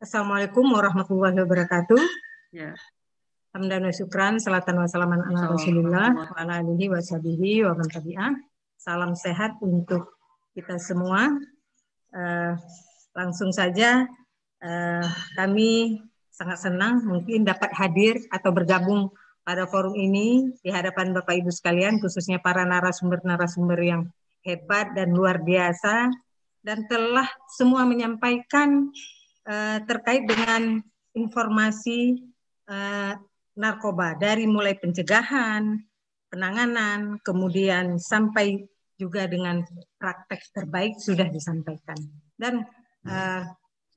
Assalamualaikum warahmatullahi wabarakatuh. Ya. Hamdan wa syukran, salatan wa salaman ala Rasulillah wa ala alihi wa sahbihi wa man tabi'ah. Salam sehat untuk kita semua. Langsung saja kami sangat senang mungkin dapat hadir atau bergabung pada forum ini di hadapan Bapak Ibu sekalian, khususnya para narasumber-narasumber yang hebat dan luar biasa, dan telah semua menyampaikan terkait dengan informasi narkoba dari mulai pencegahan, penanganan, kemudian sampai juga dengan praktek terbaik sudah disampaikan. Dan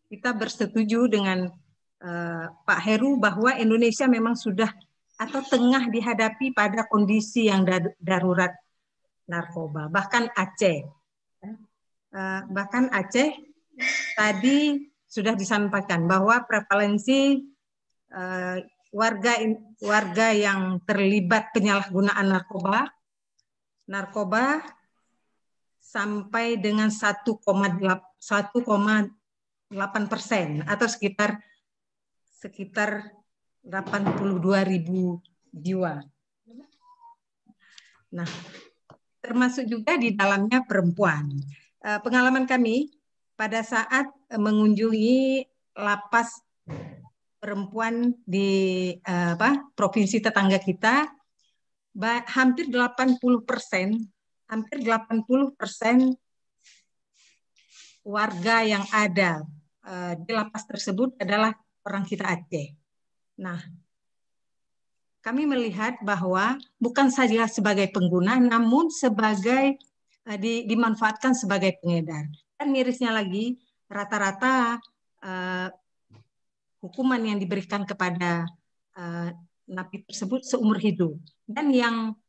kita bersetuju dengan Pak Heru bahwa Indonesia memang sudah atau tengah dihadapi pada kondisi yang darurat narkoba. Bahkan Aceh tadi sudah disampaikan bahwa prevalensi warga yang terlibat penyalahgunaan narkoba sampai dengan 1,8% atau sekitar 82.000 jiwa. Nah, termasuk juga di dalamnya perempuan. Pengalaman kami pada saat mengunjungi lapas perempuan di provinsi tetangga kita, hampir 80% warga yang ada di lapas tersebut adalah orang kita Aceh. Nah, kami melihat bahwa bukan saja sebagai pengguna, namun sebagai dimanfaatkan sebagai pengedar. Dan mirisnya lagi, rata-rata hukuman yang diberikan kepada napi tersebut seumur hidup. Dan yang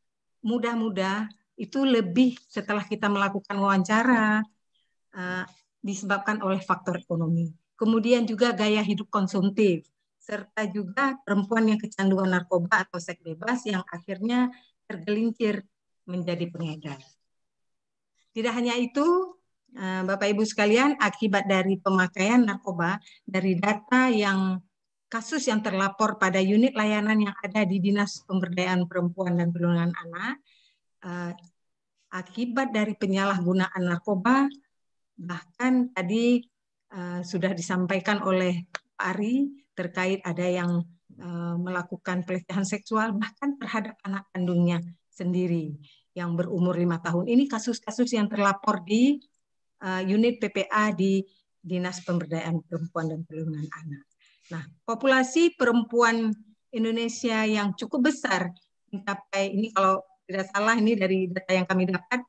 muda-muda itu lebih setelah kita melakukan wawancara disebabkan oleh faktor ekonomi. Kemudian juga gaya hidup konsumtif, serta juga perempuan yang kecanduan narkoba atau seks bebas yang akhirnya tergelincir menjadi pengedar. Tidak hanya itu, Bapak Ibu sekalian, akibat dari pemakaian narkoba, dari data kasus yang terlapor pada unit layanan yang ada di Dinas Pemberdayaan Perempuan dan Perlindungan Anak, akibat dari penyalahgunaan narkoba, bahkan tadi sudah disampaikan oleh Pak Ari terkait ada yang melakukan pelecehan seksual bahkan terhadap anak kandungnya sendiri yang berumur 5 tahun. Ini kasus-kasus yang terlapor di unit PPA di Dinas Pemberdayaan Perempuan dan Perlindungan Anak. Nah, populasi perempuan Indonesia yang cukup besar, mencapai ini kalau tidak salah ini dari data yang kami dapat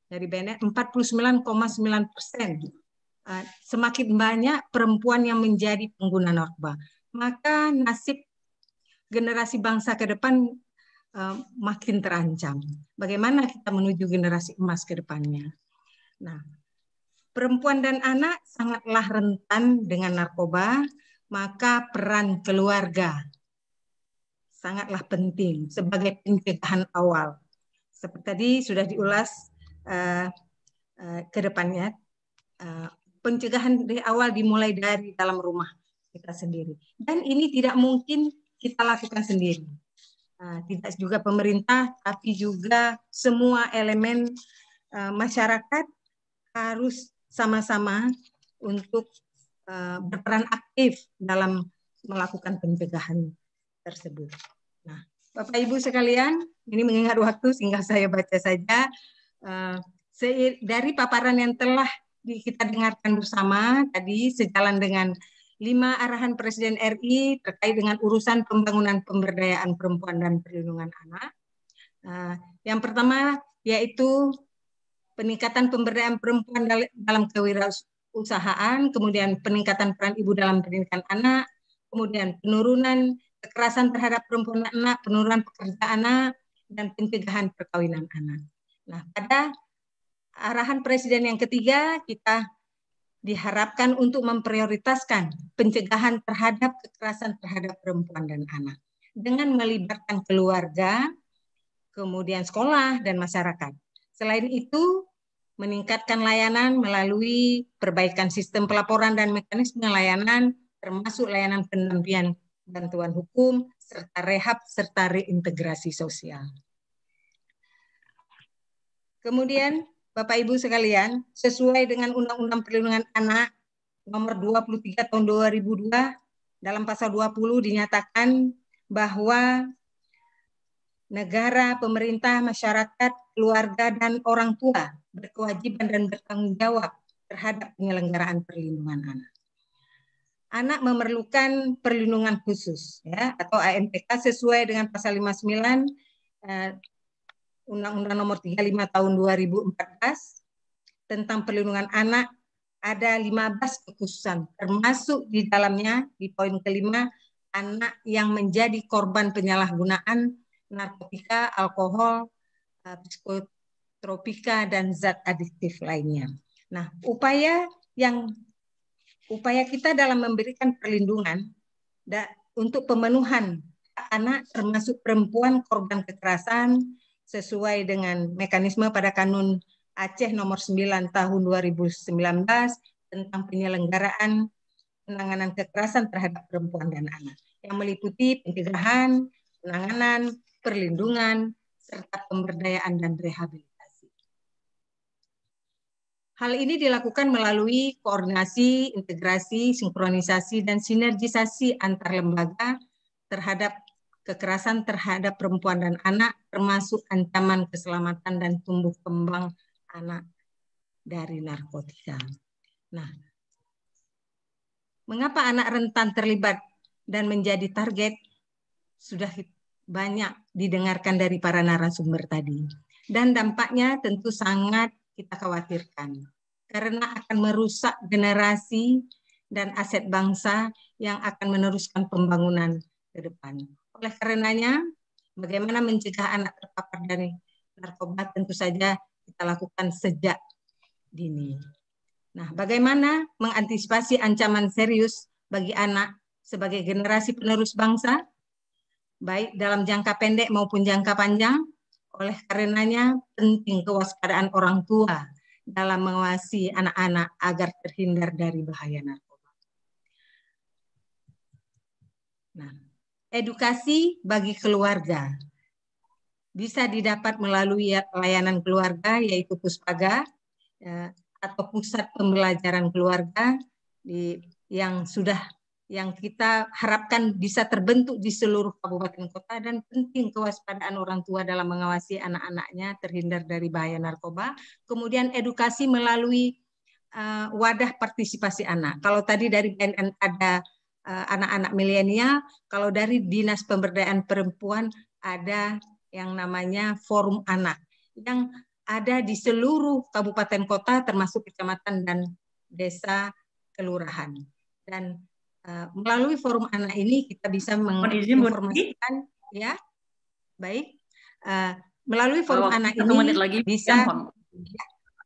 dari BNN 49,9%. Semakin banyak perempuan yang menjadi pengguna narkoba, maka nasib generasi bangsa ke depan makin terancam. Bagaimana kita menuju generasi emas ke depannya? Nah, perempuan dan anak sangatlah rentan dengan narkoba, maka peran keluarga sangatlah penting sebagai pencegahan awal. Seperti tadi sudah diulas ke depannya, pencegahan dari awal dimulai dari dalam rumah kita sendiri. Dan ini tidak mungkin kita lakukan sendiri. Tidak juga pemerintah, tapi juga semua elemen masyarakat harus sama-sama untuk berperan aktif dalam melakukan pencegahan tersebut. Nah, Bapak Ibu sekalian, ini mengingat waktu sehingga saya baca saja dari paparan yang telah kita dengarkan bersama tadi sejalan dengan 5 arahan Presiden RI terkait dengan urusan pembangunan pemberdayaan perempuan dan perlindungan anak. Yang pertama yaitu peningkatan pemberdayaan perempuan dalam kewirausahaan, kemudian peningkatan peran ibu dalam pendidikan anak, kemudian penurunan kekerasan terhadap perempuan dan anak, penurunan pekerjaan anak, dan pencegahan perkawinan anak. Nah, pada arahan Presiden yang ketiga, kita diharapkan untuk memprioritaskan pencegahan terhadap kekerasan terhadap perempuan dan anak dengan melibatkan keluarga, kemudian sekolah, dan masyarakat. Selain itu, meningkatkan layanan melalui perbaikan sistem pelaporan dan mekanisme layanan termasuk layanan pendampingan bantuan hukum, serta rehab, serta reintegrasi sosial. Kemudian, Bapak Ibu sekalian, sesuai dengan Undang-Undang Perlindungan Anak nomor 23 tahun 2002, dalam pasal 20 dinyatakan bahwa negara, pemerintah, masyarakat, keluarga, dan orang tua berkewajiban dan bertanggung jawab terhadap penyelenggaraan perlindungan anak. Anak memerlukan perlindungan khusus, ya, atau ANPK sesuai dengan pasal 59 Undang-Undang nomor 35 tahun 2014 tentang perlindungan anak. Ada 15 kekhususan, termasuk di dalamnya di poin kelima, anak yang menjadi korban penyalahgunaan narkotika, alkohol, psikotropika, dan zat adiktif lainnya. Nah, upaya kita dalam memberikan perlindungan untuk pemenuhan anak termasuk perempuan korban kekerasan sesuai dengan mekanisme pada Kanun Aceh nomor 9 tahun 2019 tentang penyelenggaraan penanganan kekerasan terhadap perempuan dan anak yang meliputi pencegahan, penanganan, perlindungan, serta pemberdayaan dan rehabilitasi. Hal ini dilakukan melalui koordinasi, integrasi, sinkronisasi, dan sinergisasi antar lembaga terhadap kekerasan terhadap perempuan dan anak, termasuk ancaman keselamatan dan tumbuh kembang anak dari narkotika. Nah, mengapa anak rentan terlibat dan menjadi target? Sudah banyak didengarkan dari para narasumber tadi. Dan dampaknya tentu sangat kita khawatirkan. Karena akan merusak generasi dan aset bangsa yang akan meneruskan pembangunan ke depan. Oleh karenanya, bagaimana mencegah anak terpapar dari narkoba tentu saja kita lakukan sejak dini. Nah, bagaimana mengantisipasi ancaman serius bagi anak sebagai generasi penerus bangsa, baik dalam jangka pendek maupun jangka panjang? Oleh karenanya, penting kewaspadaan orang tua dalam mengawasi anak-anak agar terhindar dari bahaya narkoba. Nah, edukasi bagi keluarga bisa didapat melalui layanan keluarga, yaitu Puspaga, atau pusat pembelajaran keluarga yang kita harapkan bisa terbentuk di seluruh kabupaten kota, dan penting kewaspadaan orang tua dalam mengawasi anak-anaknya terhindar dari bahaya narkoba. Kemudian edukasi melalui wadah partisipasi anak. Kalau tadi dari BNN ada anak-anak milenial, kalau dari Dinas Pemberdayaan Perempuan ada yang namanya Forum Anak yang ada di seluruh kabupaten kota termasuk kecamatan dan desa kelurahan. Dan melalui Forum Anak ini kita bisa menginformasikan, ya, baik. Melalui Forum Anak ini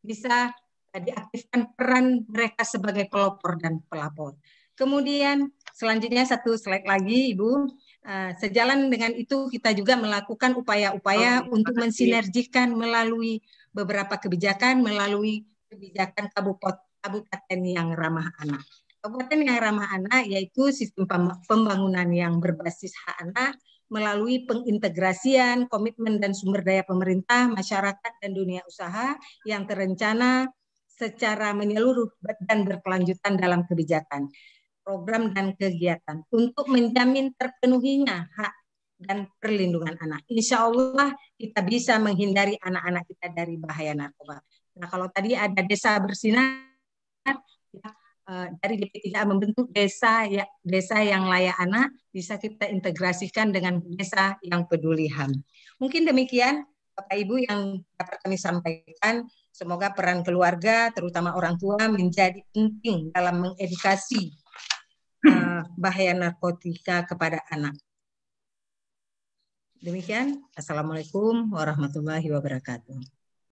bisa diaktifkan peran mereka sebagai pelopor dan pelapor. Kemudian selanjutnya satu slide lagi, Ibu. Sejalan dengan itu kita juga melakukan upaya-upaya untuk mensinergikan melalui beberapa kebijakan, melalui kebijakan kabupaten yang ramah anak. Kabupaten yang ramah anak yaitu sistem pembangunan yang berbasis hak anak melalui pengintegrasian, komitmen dan sumber daya pemerintah, masyarakat, dan dunia usaha yang terencana secara menyeluruh dan berkelanjutan dalam kebijakan, program dan kegiatan untuk menjamin terpenuhinya hak dan perlindungan anak. Insya Allah kita bisa menghindari anak-anak kita dari bahaya narkoba. Nah, kalau tadi ada desa bersinar, dari DP3A membentuk desa yang layak anak, bisa kita integrasikan dengan desa yang peduli HAM. Mungkin demikian Bapak Ibu yang dapat kami sampaikan. Semoga peran keluarga, terutama orang tua, menjadi penting dalam mengedukasi bahaya narkotika kepada anak. Demikian, Assalamualaikum warahmatullahi wabarakatuh.